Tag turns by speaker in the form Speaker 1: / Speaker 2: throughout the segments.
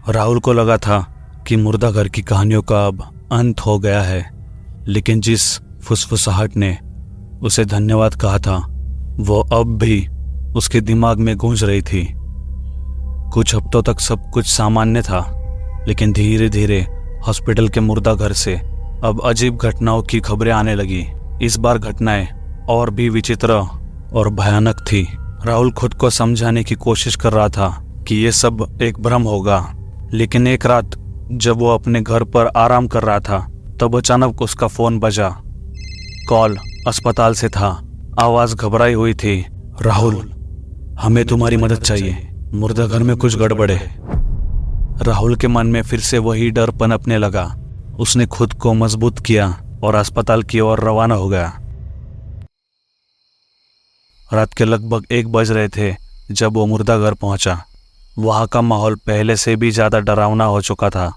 Speaker 1: राहुल को लगा था कि मुर्दा घर की कहानियों का अब अंत हो गया है, लेकिन जिस फुसफुसाहट ने उसे धन्यवाद कहा था वो अब भी उसके दिमाग में गूंज रही थी। कुछ हफ्तों तक सब कुछ सामान्य था, लेकिन धीरे धीरे हॉस्पिटल के मुर्दा घर से अब अजीब घटनाओं की खबरें आने लगी। इस बार घटनाएं और भी विचित्र और भयानक थी। राहुल खुद को समझाने की कोशिश कर रहा था कि ये सब एक भ्रम होगा, लेकिन एक रात जब वो अपने घर पर आराम कर रहा था तब अचानक उसका फोन बजा। कॉल अस्पताल से था। आवाज घबराई हुई थी। राहुल, हमें तुम्हारी मदद चाहिए, मुर्दा घर में कुछ गड़बड़ है। राहुल के मन में फिर से वही डर पनपने लगा। उसने खुद को मजबूत किया और अस्पताल की ओर रवाना हो गया। रात के लगभग 1 बज रहे थे जब वो मुर्दा घर पहुंचा। वहां का माहौल पहले से भी ज्यादा डरावना हो चुका था।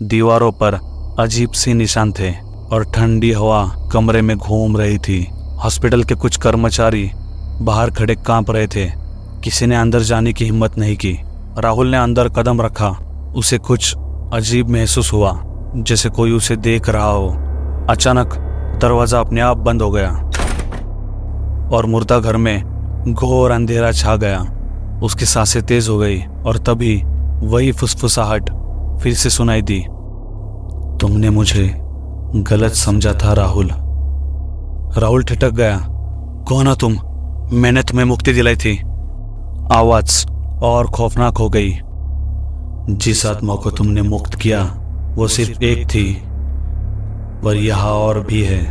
Speaker 1: दीवारों पर अजीब सी निशान थे और ठंडी हवा कमरे में घूम रही थी। हॉस्पिटल के कुछ कर्मचारी बाहर खड़े कांप रहे थे। किसी ने अंदर जाने की हिम्मत नहीं की। राहुल ने अंदर कदम रखा। उसे कुछ अजीब महसूस हुआ, जैसे कोई उसे देख रहा हो। अचानक दरवाजा अपने आप बंद हो गया और मुर्दा घर में घोर अंधेरा छा गया। उसकी सांसें तेज हो गई और तभी वही फुसफुसाहट फिर से सुनाई दी। तुमने मुझे गलत समझा था राहुल। राहुल ठिठक गया। कौन हो तुम? मैंने तुम्हें मुक्ति दिलाई थी। आवाज और खौफनाक हो गई। जिस आत्मा को तुमने मुक्त किया वो सिर्फ एक थी, पर यहाँ और भी है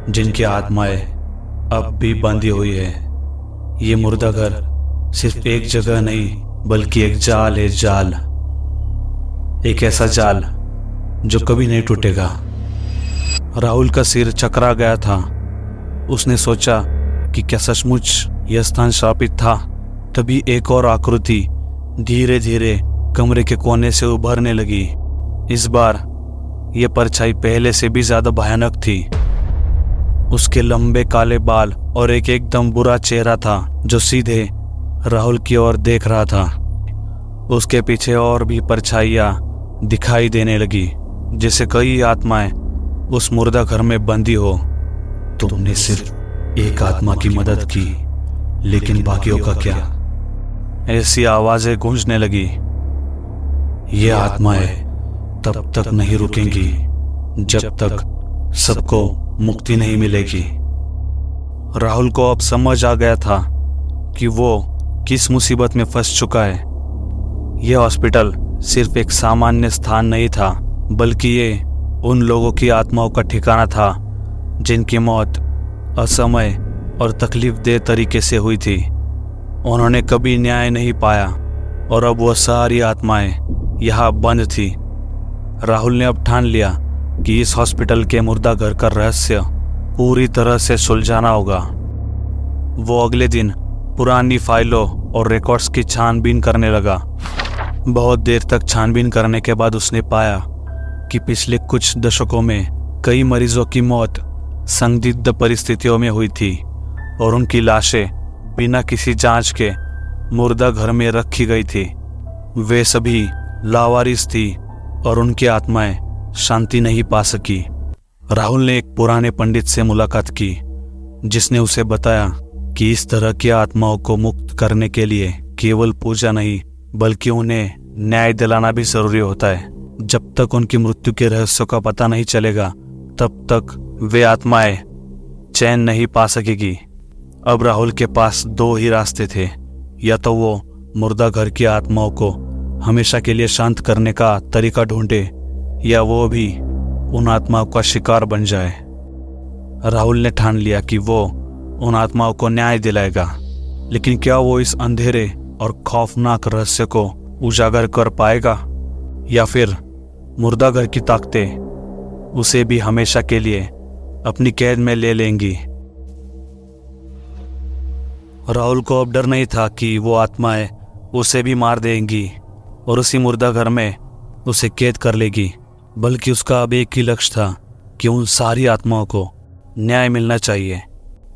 Speaker 1: जिनकी आत्माएं अब भी बंधी हुई है। ये मुर्दा घर सिर्फ एक जगह नहीं बल्कि एक जाल है। जाल, एक ऐसा जाल जो कभी नहीं टूटेगा। राहुल का सिर चकरा गया था। उसने सोचा कि क्या सचमुच यह स्थान श्रापित था। तभी एक और आकृति धीरे धीरे कमरे के कोने से उभरने लगी। इस बार यह परछाई पहले से भी ज्यादा भयानक थी। उसके लंबे काले बाल और एक एकदम बुरा चेहरा था जो सीधे राहुल की ओर देख रहा था। उसके पीछे और भी परछाइयां दिखाई देने लगी, जैसे कई आत्माएं उस मुर्दा घर में बंदी हो। तुमने सिर्फ एक आत्मा की मदद की, लेकिन बाकियों का क्या? ऐसी आवाजें गूंजने लगी। ये आत्माएं तब तक नहीं रुकेंगी जब तक सबको मुक्ति नहीं मिलेगी। राहुल को अब समझ आ गया था कि वो किस मुसीबत में फंस चुका है। यह हॉस्पिटल सिर्फ एक सामान्य स्थान नहीं था, बल्कि ये उन लोगों की आत्माओं का ठिकाना था जिनकी मौत असमय और तकलीफदेह तरीके से हुई थी। उन्होंने कभी न्याय नहीं पाया और अब वह सारी आत्माएं यहाँ बंद थी। राहुल ने अब ठान लिया कि इस हॉस्पिटल के मुर्दा घर का रहस्य पूरी तरह से सुलझाना होगा। वो अगले दिन पुरानी फाइलों और रिकॉर्ड्स की छानबीन करने लगा। बहुत देर तक छानबीन करने के बाद उसने पाया कि पिछले कुछ दशकों में कई मरीजों की मौत संदिग्ध परिस्थितियों में हुई थी और उनकी लाशें बिना किसी जांच के मुर्दा घर में रखी गई थी। वे सभी लावारिस थी और उनकी आत्माएं शांति नहीं पा सकी। राहुल ने एक पुराने पंडित से मुलाकात की, जिसने उसे बताया कि इस तरह की आत्माओं को मुक्त करने के लिए केवल पूजा नहीं बल्कि उन्हें न्याय दिलाना भी जरूरी होता है। जब तक उनकी मृत्यु के रहस्यों का पता नहीं चलेगा तब तक वे आत्माएं चैन नहीं पा सकेगी। अब राहुल के पास 2 ही रास्ते थे। या तो वो मुर्दा घर की आत्माओं को हमेशा के लिए शांत करने का तरीका ढूंढे, या वो भी उन आत्माओं का शिकार बन जाए। राहुल ने ठान लिया कि वो उन आत्माओं को न्याय दिलाएगा, लेकिन क्या वो इस अंधेरे और खौफनाक रहस्य को उजागर कर पाएगा, या फिर मुर्दा घर की ताकतें उसे भी हमेशा के लिए अपनी कैद में ले लेंगी। राहुल को अब डर नहीं था कि वो आत्माएं उसे भी मार देंगी और उसी मुर्दा घर में उसे कैद कर लेगी, बल्कि उसका अब एक ही लक्ष्य था कि उन सारी आत्माओं को न्याय मिलना चाहिए।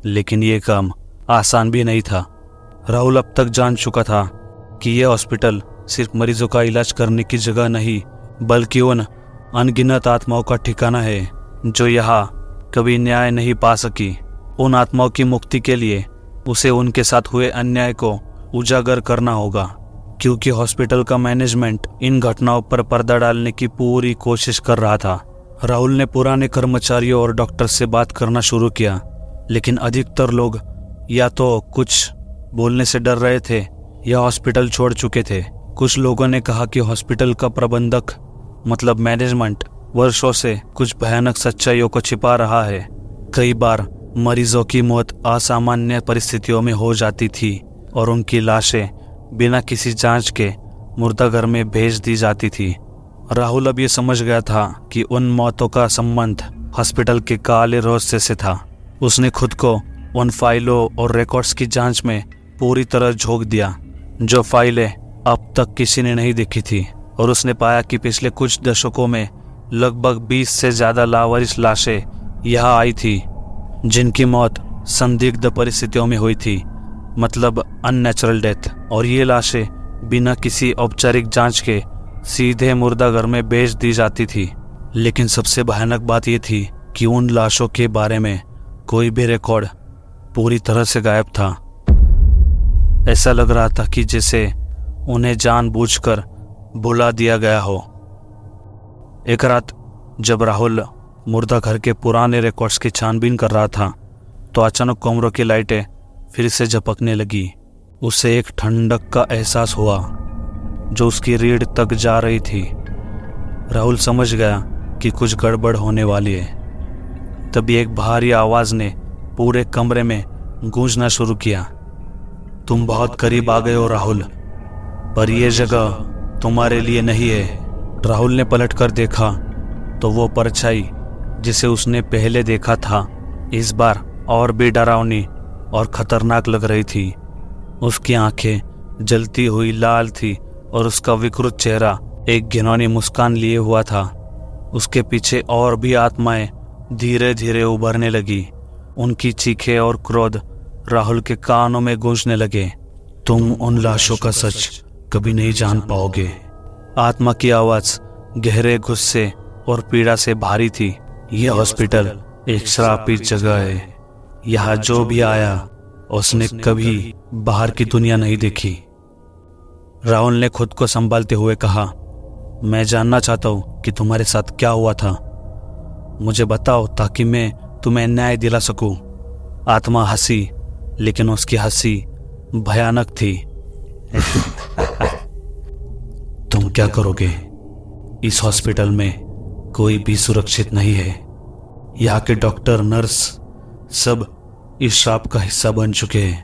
Speaker 1: लेकिन ये काम आसान भी नहीं था। राहुल अब तक जान चुका था कि यह हॉस्पिटल सिर्फ मरीजों का इलाज करने की जगह नहीं, बल्कि उन अनगिनत आत्माओं का ठिकाना है जो यहाँ कभी न्याय नहीं पा सकी। उन आत्माओं की मुक्ति के लिए उसे उनके साथ हुए अन्याय को उजागर करना होगा, क्योंकि हॉस्पिटल का मैनेजमेंट इन घटनाओं पर पर्दा डालने की पूरी कोशिश कर रहा था। राहुल ने पुराने कर्मचारियों और डॉक्टर से बात करना शुरू किया, लेकिन अधिकतर लोग या तो कुछ बोलने से डर रहे थे या हॉस्पिटल छोड़ चुके थे। कुछ लोगों ने कहा कि हॉस्पिटल का प्रबंधक मतलब मैनेजमेंट वर्षों से कुछ भयानक सच्चाइयों को छिपा रहा है। कई बार मरीजों की मौत असामान्य परिस्थितियों में हो जाती थी और उनकी लाशें बिना किसी जांच के मुर्दाघर में भेज दी जाती थी। राहुल अब ये समझ गया था कि उन मौतों का संबंध हॉस्पिटल के काले रहस्य से था। उसने खुद को उन फाइलों और रिकॉर्ड्स की जांच में पूरी तरह झोंक दिया, जो फाइलें अब तक किसी ने नहीं देखी थी, और उसने पाया कि पिछले कुछ दशकों में लगभग 20 से ज़्यादा लावारिस लाशें यहाँ आई थी, जिनकी मौत संदिग्ध परिस्थितियों में हुई थी, मतलब अननेचुरल डेथ। और ये लाशें बिना किसी औपचारिक जांच के सीधे मुर्दाघर में भेज दी जाती थी। लेकिन सबसे भयानक बात यह थी कि उन लाशों के बारे में कोई भी रिकॉर्ड पूरी तरह से गायब था। ऐसा लग रहा था कि जैसे उन्हें जानबूझकर भुला दिया गया हो। एक रात जब राहुल मुर्दाघर के पुराने रिकॉर्ड्स की छानबीन कर रहा था, तो अचानक कमरों की लाइटें फिर से झपकने लगी। उसे एक ठंडक का एहसास हुआ जो उसकी रीढ़ तक जा रही थी। राहुल समझ गया कि कुछ गड़बड़ होने वाली है। तभी एक भारी आवाज ने पूरे कमरे में गूंजना शुरू किया। तुम बहुत करीब आ गए हो राहुल, पर यह जगह तुम्हारे लिए नहीं है। राहुल ने पलटकर देखा तो वो परछाई जिसे उसने पहले देखा था इस बार और भी डरावनी और खतरनाक लग रही थी। उसकी आंखें जलती हुई लाल थी और उसका विकृत चेहरा एक घिनौनी मुस्कान लिए हुआ था। उसके पीछे और भी आत्माएं धीरे धीरे उभरने लगी। उनकी चीखें और क्रोध राहुल के कानों में गूंजने लगे। तुम उन लाशों का सच कभी नहीं जान पाओगे। आत्मा की आवाज गहरे गुस्से और पीड़ा से भारी थी। यह हॉस्पिटल एक श्रापित जगह है। यहाँ जो भी आया उसने कभी बाहर की दुनिया नहीं देखी। राहुल ने खुद को संभालते हुए कहा, मैं जानना चाहता हूँ कि तुम्हारे साथ क्या हुआ था। मुझे बताओ ताकि मैं तुम्हें न्याय दिला सकूं। आत्मा हंसी, लेकिन उसकी हंसी भयानक थी। तुम क्या करोगे? इस हॉस्पिटल में कोई भी सुरक्षित नहीं है। यहाँ के डॉक्टर, नर्स सब इस श्राप का हिस्सा बन चुके हैं।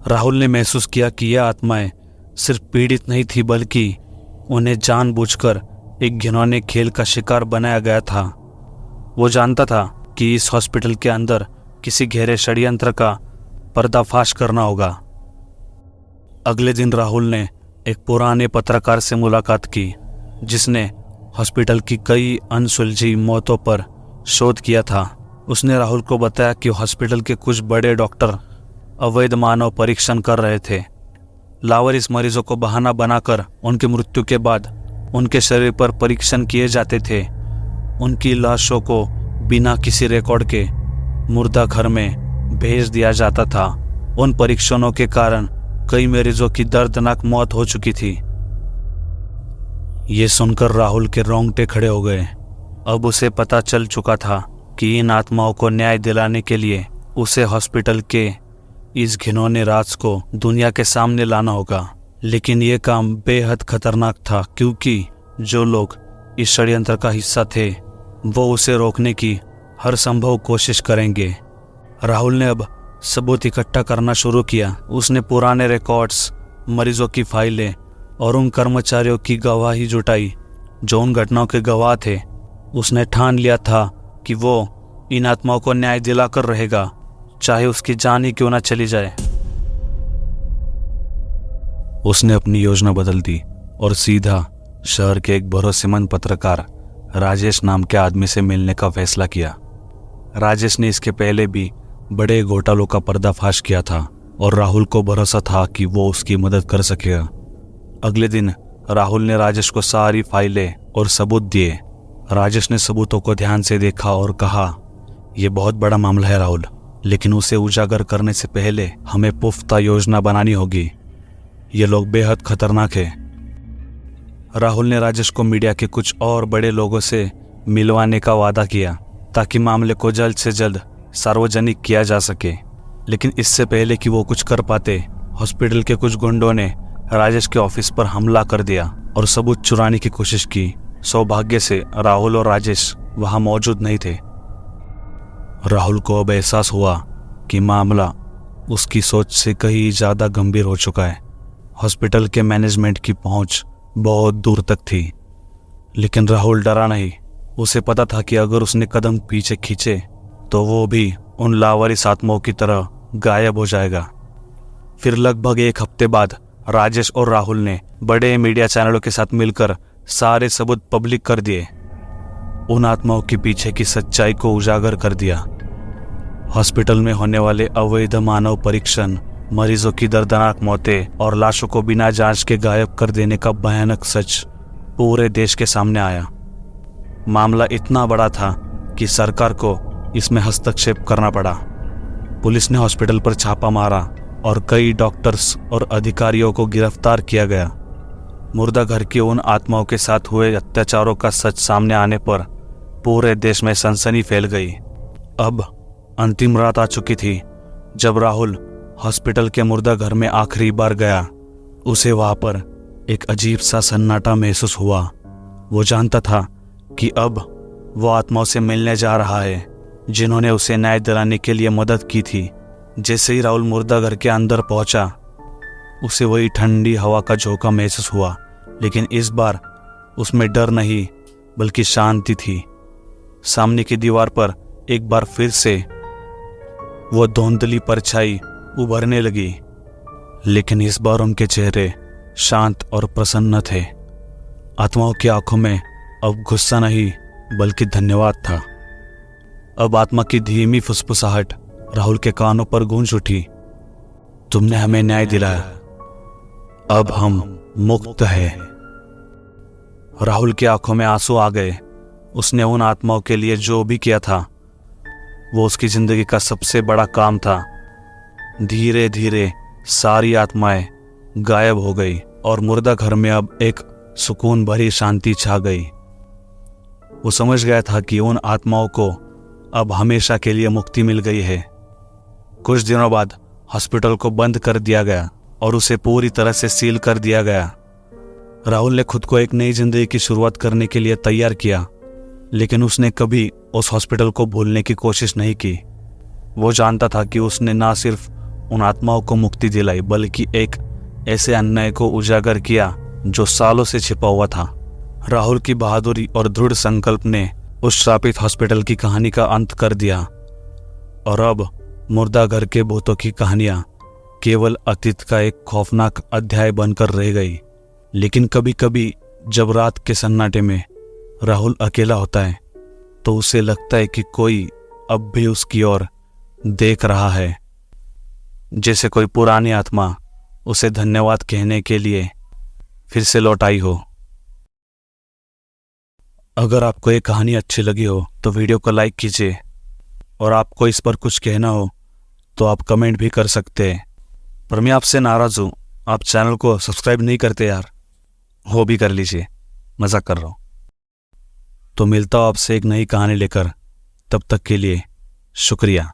Speaker 1: राहुल ने महसूस किया कि यह आत्माएं सिर्फ पीड़ित नहीं थी, बल्कि उन्हें जानबूझकर एक घिनौने खेल का शिकार बनाया गया था। वो जानता था कि इस हॉस्पिटल के अंदर किसी गहरे षड्यंत्र का पर्दाफाश करना होगा। अगले दिन राहुल ने एक पुराने पत्रकार से मुलाकात की, जिसने हॉस्पिटल की कई अनसुलझी मौतों पर शोध किया था। उसने राहुल को बताया कि हॉस्पिटल के कुछ बड़े डॉक्टर अवैध मानव परीक्षण कर रहे थे। लावारिस मरीजों को बहाना बनाकर उनकी मृत्यु के बाद उनके शरीर पर परीक्षण किए जाते थे। उनकी लाशों को बिना किसी रिकॉर्ड के मुर्दाघर में भेज दिया जाता था। उन परीक्षणों के कारण कई मरीजों की दर्दनाक मौत हो चुकी थी। ये सुनकर राहुल के रोंगटे खड़े हो गए। अब उसे पता चल चुका था कि इन आत्माओं को न्याय दिलाने के लिए उसे हॉस्पिटल के इस घिनौने राज को दुनिया के सामने लाना होगा। लेकिन यह काम बेहद खतरनाक था, क्योंकि जो लोग इस षड्यंत्र का हिस्सा थे वो उसे रोकने की हर संभव कोशिश करेंगे। राहुल ने अब सबूत इकट्ठा करना शुरू किया। उसने पुराने रिकॉर्ड्स, मरीजों की फाइलें और उन कर्मचारियों की गवाही जुटाई जो उन घटनाओं के गवाह थे। उसने ठान लिया था कि वो इन आत्माओं को न्याय दिलाकर रहेगा, चाहे उसकी जान ही क्यों ना चली जाए। उसने अपनी योजना बदल दी और सीधा शहर के एक भरोसेमंद पत्रकार राजेश नाम के आदमी से मिलने का फैसला किया। राजेश ने इसके पहले भी बड़े घोटालों का पर्दाफाश किया था और राहुल को भरोसा था कि वो उसकी मदद कर सकेगा। अगले दिन राहुल ने राजेश को सारी फाइलें और सबूत दिए। राजेश ने सबूतों को ध्यान से देखा और कहा, यह बहुत बड़ा मामला है राहुल, लेकिन उसे उजागर करने से पहले हमें पुख्ता योजना बनानी होगी। ये लोग बेहद खतरनाक है। राहुल ने राजेश को मीडिया के कुछ और बड़े लोगों से मिलवाने का वादा किया ताकि मामले को जल्द से जल्द सार्वजनिक किया जा सके। लेकिन इससे पहले कि वो कुछ कर पाते, हॉस्पिटल के कुछ गुंडों ने राजेश के ऑफिस पर हमला कर दिया और सबूत चुराने की कोशिश की। सौभाग्य से राहुल और राजेश वहां मौजूद नहीं थे। राहुल को अब एहसास हुआ कि मामला उसकी सोच से कहीं ज्यादा गंभीर हो चुका है। हॉस्पिटल के मैनेजमेंट की पहुंच बहुत दूर तक थी, लेकिन राहुल डरा नहीं। उसे पता था कि अगर उसने कदम पीछे खींचे तो वो भी उन लावारिस आत्माओं की तरह गायब हो जाएगा। फिर लगभग एक हफ्ते बाद राजेश और राहुल ने बड़े मीडिया चैनलों के साथ मिलकर सारे सबूत पब्लिक कर दिए। उन आत्माओं के पीछे की सच्चाई को उजागर कर दिया। हॉस्पिटल में होने वाले अवैध मानव परीक्षण, मरीजों की दर्दनाक मौतें और लाशों को बिना जांच के गायब कर देने का भयानक सच पूरे देश के सामने आया। मामला इतना बड़ा था कि सरकार को इसमें हस्तक्षेप करना पड़ा। पुलिस ने हॉस्पिटल पर छापा मारा और कई डॉक्टर्स और अधिकारियों को गिरफ्तार किया गया। मुर्दा घर की उन आत्माओं के साथ हुए अत्याचारों का सच सामने आने पर पूरे देश में सनसनी फैल गई। अब अंतिम रात आ चुकी थी जब राहुल हॉस्पिटल के मुर्दा घर में आखिरी बार गया। उसे वहां पर एक अजीब सा सन्नाटा महसूस हुआ। वो जानता था कि अब वो आत्माओं से मिलने जा रहा है जिन्होंने उसे न्याय दिलाने के लिए मदद की थी। जैसे ही राहुल मुर्दा घर के अंदर पहुंचा, उसे वही ठंडी हवा का झोंका महसूस हुआ, लेकिन इस बार उसमें डर नहीं बल्कि शांति थी। सामने की दीवार पर एक बार फिर से वो धुंधली परछाई उभरने लगी, लेकिन इस बार उनके चेहरे शांत और प्रसन्न थे। आत्माओं की आंखों में अब गुस्सा नहीं बल्कि धन्यवाद था। अब आत्मा की धीमी फुसफुसाहट राहुल के कानों पर गूंज उठी, तुमने हमें न्याय दिलाया, अब हम मुक्त हैं। राहुल की आंखों में आंसू आ गए। उसने उन आत्माओं के लिए जो भी किया था वो उसकी जिंदगी का सबसे बड़ा काम था। धीरे धीरे सारी आत्माएं गायब हो गई और मुर्दा घर में अब एक सुकून भरी शांति छा गई। वो समझ गया था कि उन आत्माओं को अब हमेशा के लिए मुक्ति मिल गई है। कुछ दिनों बाद हॉस्पिटल को बंद कर दिया गया और उसे पूरी तरह से सील कर दिया गया। राहुल ने खुद को एक नई जिंदगी की शुरुआत करने के लिए तैयार किया, लेकिन उसने कभी उस हॉस्पिटल को भूलने की कोशिश नहीं की। वो जानता था कि उसने ना सिर्फ उन आत्माओं को मुक्ति दिलाई बल्कि एक ऐसे अन्याय को उजागर किया जो सालों से छिपा हुआ था। राहुल की बहादुरी और दृढ़ संकल्प ने उस श्रापित हॉस्पिटल की कहानी का अंत कर दिया और अब मुर्दा घर के भूतों की कहानियां केवल अतीत का एक खौफनाक अध्याय बनकर रह गई। लेकिन कभी कभी जब रात के सन्नाटे में राहुल अकेला होता है तो उसे लगता है कि कोई अब भी उसकी ओर देख रहा है, जैसे कोई पुरानी आत्मा उसे धन्यवाद कहने के लिए फिर से लौट आई हो। अगर आपको ये कहानी अच्छी लगी हो तो वीडियो को लाइक कीजिए, और आपको इस पर कुछ कहना हो तो आप कमेंट भी कर सकते हैं। पर मैं आपसे नाराज़ हूँ, आप चैनल को सब्सक्राइब नहीं करते यार, वो भी कर लीजिए, मजाक कर रहा हूँ। तो मिलता हूँ आपसे एक नई कहानी लेकर, तब तक के लिए शुक्रिया।